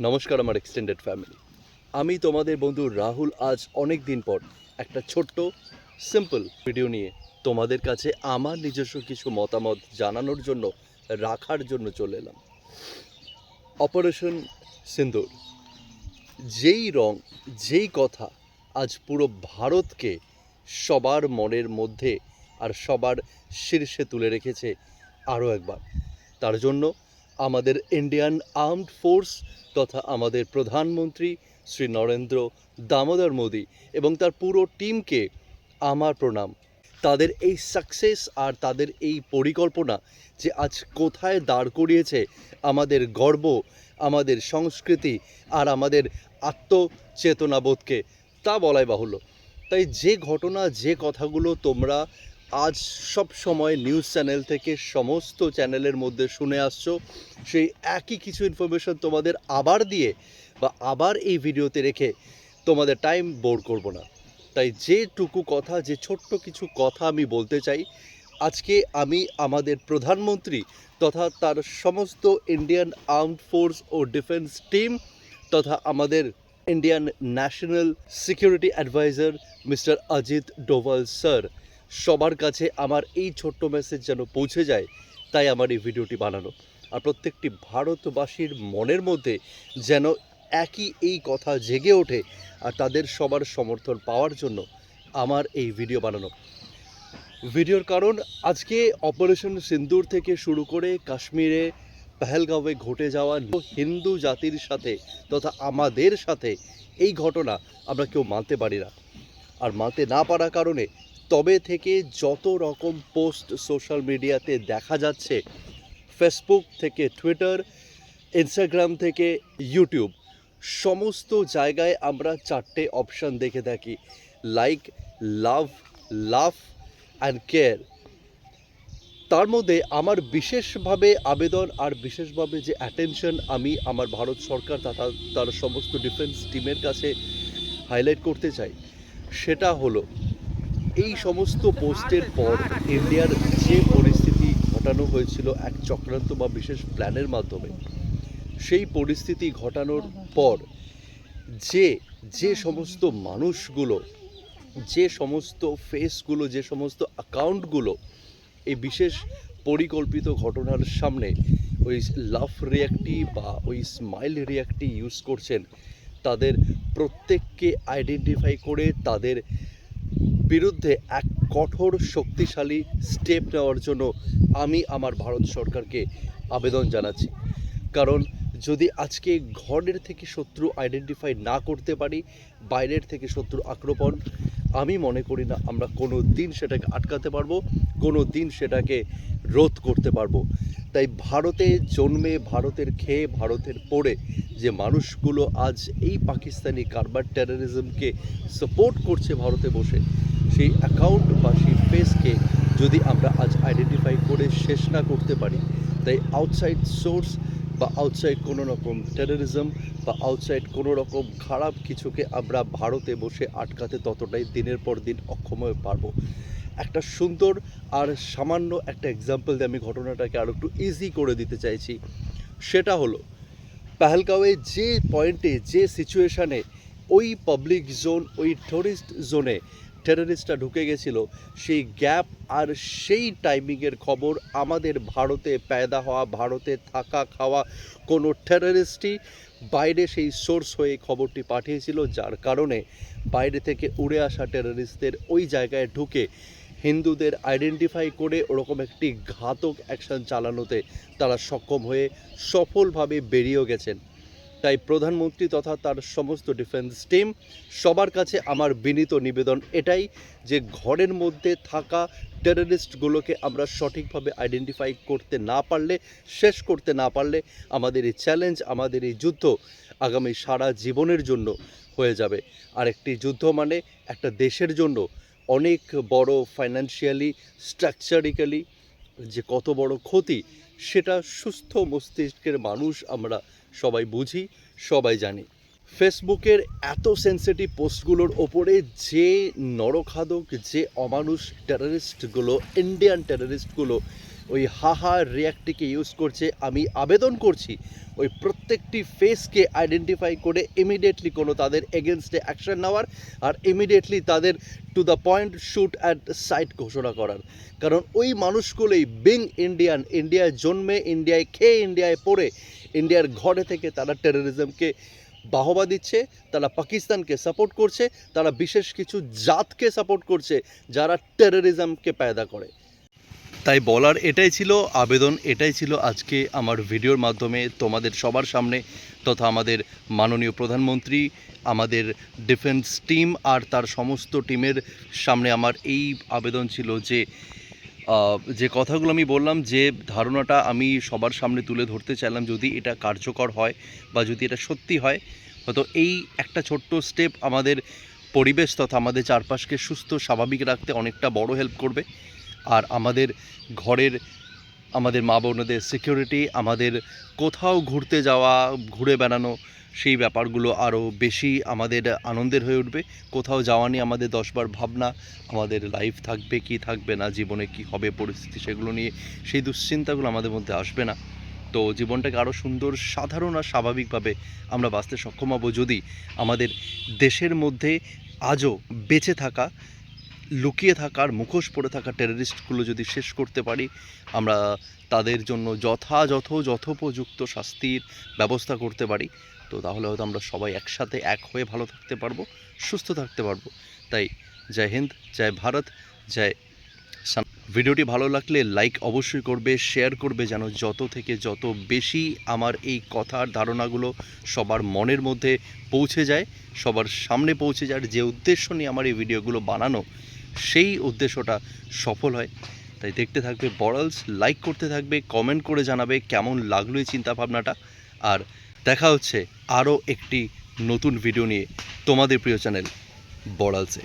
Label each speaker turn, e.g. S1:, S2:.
S1: নমস্কার আমার extended family. আমি তোমাদের বন্ধু রাহুল আজ অনেক দিন পর একটা ছোট্ট সিম্পল ভিডিও নিয়ে তোমাদের কাছে আমার নিজস্ব কিছু মতামত জানানোর জন্য রাখার জন্য চলে এলাম। অপারেশন সিন্দুর, যেই রং, যেই কথা আজ পুরো ভারতকে সবার মনের মধ্যে আর সবার শীর্ষে তুলে রেখেছে আরও একবার, তার জন্য আমাদের ইন্ডিয়ান আর্মড ফোর্স তথা আমাদের প্রধানমন্ত্রী শ্রী নরেন্দ্র দামোদর মোদী এবং তার পুরো টিমকে আমার প্রণাম। তাদের এই সাকসেস আর তাদের এই পরিকল্পনা যে আজ কোথায় দাঁড় করিয়েছে আমাদের গর্ব, আমাদের সংস্কৃতি আর আমাদের আত্মচেতনাবোধকে, তা বলাই বাহুল্য। তাই যে ঘটনা, যে কথাগুলো তোমরা আজ সব সময় নিউজ চ্যানেল থেকে সমস্ত চ্যানেলের মধ্যে শুনে আসছো, সেই একই কিছু ইনফরমেশন তোমাদের আবার দিয়ে বা আবার এই ভিডিওতে রেখে তোমাদের টাইম বোর করব না। তাই যেটুকু কথা, যে ছোট্ট কিছু কথা আমি বলতে চাই, আজকে আমি আমাদের প্রধানমন্ত্রী তথা তার সমস্ত ইন্ডিয়ান আর্মড ফোর্স ও ডিফেন্স টিম তথা আমাদের Indian national security adviser mister Ajit Doval sir, সবার কাছে আমার এই ছোট্ট মেসেজ যেন পৌঁছে যায়, তাই আমার এই ভিডিওটি বানানো। আর প্রত্যেকটি ভারতবাসীর মনের মধ্যে যেন একই এই কথা জেগে ওঠে আর তাদের সবার সমর্থন পাওয়ার জন্য আমার এই ভিডিও বানানো। ভিডিওর কারণ, আজকে অপারেশন সিন্দুর থেকে শুরু করে কাশ্মীরে পেহেলগাঁওয়ে ঘটে যাওয়া হিন্দু জাতির সাথে তথা আমাদের সাথে এই ঘটনা আমরা কেউ মানতে পারি না। আর মানতে না পারার কারণে তবে থেকে যত রকম পোস্ট সোশ্যাল মিডিয়াতে দেখা যাচ্ছে, ফেসবুক থেকে টুইটার, ইনস্টাগ্রাম থেকে ইউটিউব, সমস্ত জায়গায় আমরা চারটে অপশান দেখে থাকি: like, love, love and care. তার মধ্যে আমার বিশেষভাবে আবেদন আর বিশেষভাবে যে অ্যাটেনশন আমি আমার ভারত সরকার তথা তার সমস্ত ডিফেন্স টিমের কাছে হাইলাইট করতে চাই, সেটা হলো এই সমস্ত পোস্টের পর ইন্ডিয়ার যে পরিস্থিতি ঘটানো হয়েছিল এক চক্রান্ত বা বিশেষ প্ল্যানের মাধ্যমে, সেই পরিস্থিতি ঘটানোর পর যে যে সমস্ত মানুষগুলো, যে সমস্ত ফেসগুলো, যে সমস্ত অ্যাকাউন্টগুলো এই বিশেষ পরিকল্পিত ঘটনার সামনে ওই লাভ রিয়াক্টটি বা ওই স্মাইল রিয়াক্টটি ইউজ করছেন, তাদের প্রত্যেককে আইডেন্টিফাই করে তাদের বিরুদ্ধে এক কঠোর শক্তিশালী স্টেপ নেওয়ার জন্য আমি আমার ভারত সরকারকে আবেদন জানাচ্ছি। কারণ যদি আজকে ঘরের থেকে শত্রু আইডেন্টিফাই না করতে পারি, বাইরের থেকে শত্রু আক্রমণ, আমি মনে করি না আমরা কোনো দিন সেটাকে আটকাতে পারবো, কোনো দিন সেটাকে রোধ করতে পারবো। তাই ভারতে জন্মে, ভারতের খেয়ে, ভারতের পড়ে যে মানুষগুলো আজ এই পাকিস্তানি কারবার টেররিজমকে সাপোর্ট করছে ভারতে বসে, সেই অ্যাকাউন্ট বা সেই ফেসকে যদি আমরা আজ আইডেন্টিফাই করে শেষ না করতে পারি, তাই আউটসাইড সোর্স বা আউটসাইড কোনো রকম টেররিজম বা আউটসাইড কোনো রকম খারাপ কিছুকে আমরা ভারতে বসে আটকাতে ততটাই দিনের পর দিন অক্ষম হয়ে পারবো। একটা সুন্দর আর সামান্য একটা এক্সাম্পল দিয়ে আমি ঘটনাটাকে আরও একটু ইজি করে দিতে চাইছি। সেটা হলো পেহেলগাঁওয়ে যে পয়েন্টে, যে সিচুয়েশানে ওই পাবলিক জোন, ওই টুরিস্ট জোনে টেররিস্টরা ঢুকে গেছিলো, সেই গ্যাপ আর সেই টাইমিংয়ের খবর আমাদের ভারতে পয়দা হওয়া, ভারতে থাকা খাওয়া কোনো টেররিস্টই বাইরে সেই সোর্স হয়ে খবরটি পাঠিয়েছিল, যার কারণে বাইরে থেকে উড়ে আসা টেররিস্টদের ওই জায়গায় ঢুকে হিন্দুদের আইডেন্টিফাই করে ওরকম একটি ঘাতক অ্যাকশন চালানোতে তারা সক্ষম হয়ে সফলভাবে বেরিয়েও গেছেন। তাই প্রধানমন্ত্রী তথা তার সমস্ত ডিফেন্স টিম, সবার কাছে আমার বিনীত নিবেদন এটাই যে ঘরের মধ্যে থাকা টেররিস্টগুলোকে আমরা সঠিকভাবে আইডেন্টিফাই করতে না পারলে, শেষ করতে না পারলে, আমাদের এই চ্যালেঞ্জ, আমাদের এই যুদ্ধ আগামী সারা জীবনের জন্য হয়ে যাবে। আর একটি যুদ্ধ মানে একটা দেশের জন্য অনেক বড় ফাইন্যান্সিয়ালি, স্ট্রাকচারিক্যালি যে কত বড় ক্ষতি, সেটা সুস্থ মস্তিষ্কের মানুষ আমরা সবাই বুঝি, সবাই জানি। ফেসবুকের এত সেন্সিটিভ পোস্টগুলোর ওপরে যে নরখাদক, যে অমানুষ টেররিস্টগুলো, ইন্ডিয়ান টেররিস্টগুলো ওই হাহা রিয়াক্টটিকে ইউজ করছে। আমি আবেদন করছি ওই প্রত্যেকটি ফেসকে আইডেন্টিফাই করে ইমিডিয়েটলি কোনো তাদের এগেনস্টে অ্যাকশন নেওয়ার, আর ইমিডিয়েটলি তাদের to the point shoot at sight ঘোষণা করার। কারণ ওই মানুষগুলোই বিং ইন্ডিয়ান, ইন্ডিয়ায় জন্মে, ইন্ডিয়ায় খেয়ে, ইন্ডিয়ায় পড়ে, ইন্ডিয়ার ঘরে থেকে তারা টেরোরিজমকে বাহবা দিচ্ছে, তারা পাকিস্তানকে সাপোর্ট করছে, তারা বিশেষ কিছু জাতকে সাপোর্ট করছে যারা টেরোরিজমকে পায়দা করে। তাই বলার এটাই ছিল, আবেদন এটাই ছিল আজকে আমার ভিডিওর মাধ্যমে তোমাদের সবার সামনে, তথা আমাদের মাননীয় প্রধানমন্ত্রী, আমাদের ডিফেন্স টিম আর তার সমস্ত টিমের সামনে আমার এই আবেদন ছিল যে কথাগুলো আমি বললাম, যে ধারণাটা আমি সবার সামনে তুলে ধরতে চাইলাম, যদি এটা কার্যকর হয় বা যদি এটা সত্যি হয়, হয়তো এই একটা ছোট্ট স্টেপ আমাদের পরিবেশ তথা আমাদের চারপাশকে সুস্থ স্বাভাবিক রাখতে অনেকটা বড় হেল্প করবে। আর আমাদের ঘরের, আমাদের মা বোনদের সিকিউরিটি, আমাদের কোথাও ঘুরতে যাওয়া, ঘুরে বেড়ানো, সেই ব্যাপারগুলো আরও বেশি আমাদের আনন্দের হয়ে উঠবে। কোথাও যাওয়া নিয়ে আমাদের 10বার ভাবনা, আমাদের লাইফ থাকবে কি থাকবে না, জীবনে কি হবে পরিস্থিতি, সেগুলো নিয়ে সেই দুশ্চিন্তাগুলো আমাদের মধ্যে আসবে না। তো জীবনটাকে আরও সুন্দর, সাধারণ আর স্বাভাবিকভাবে আমরা বাঁচতে সক্ষম হব যদি আমাদের দেশের মধ্যে আজও বেঁচে থাকা, লুকিয়ে থাকার, মুখোশ পরে থাকা টেররিস্টগুলো যদি শেষ করতে পারি, আমরা তাদের জন্য যথোপযুক্ত শাস্তির ব্যবস্থা করতে পারি, তো তাহলে হয়তো আমরা সবাই একসাথে এক হয়ে ভালো থাকতে পারবো, সুস্থ থাকতে পারবো। তাই জয় হিন্দ, জয় ভারত, জয়। ভিডিওটি ভালো লাগলে লাইক অবশ্যই করবে, শেয়ার করবে, যেন যত থেকে যত বেশি আমার এই কথার ধারণাগুলো সবার মনের মধ্যে পৌঁছে যায়, সবার সামনে পৌঁছে যায়। যে উদ্দেশ্য নিয়ে আমার এই ভিডিওগুলো বানানো, সেই উদ্দেশ্যটা সফল হয়। তাই দেখতে থাকবে বড়ালস, লাইক করতে থাকবে, কমেন্ট করে জানাবে কেমন লাগলো এই চিন্তাভাবনাটা। আর দেখা হচ্ছে আরও একটি নতুন ভিডিও নিয়ে তোমাদের প্রিয় চ্যানেল বড়ালসে।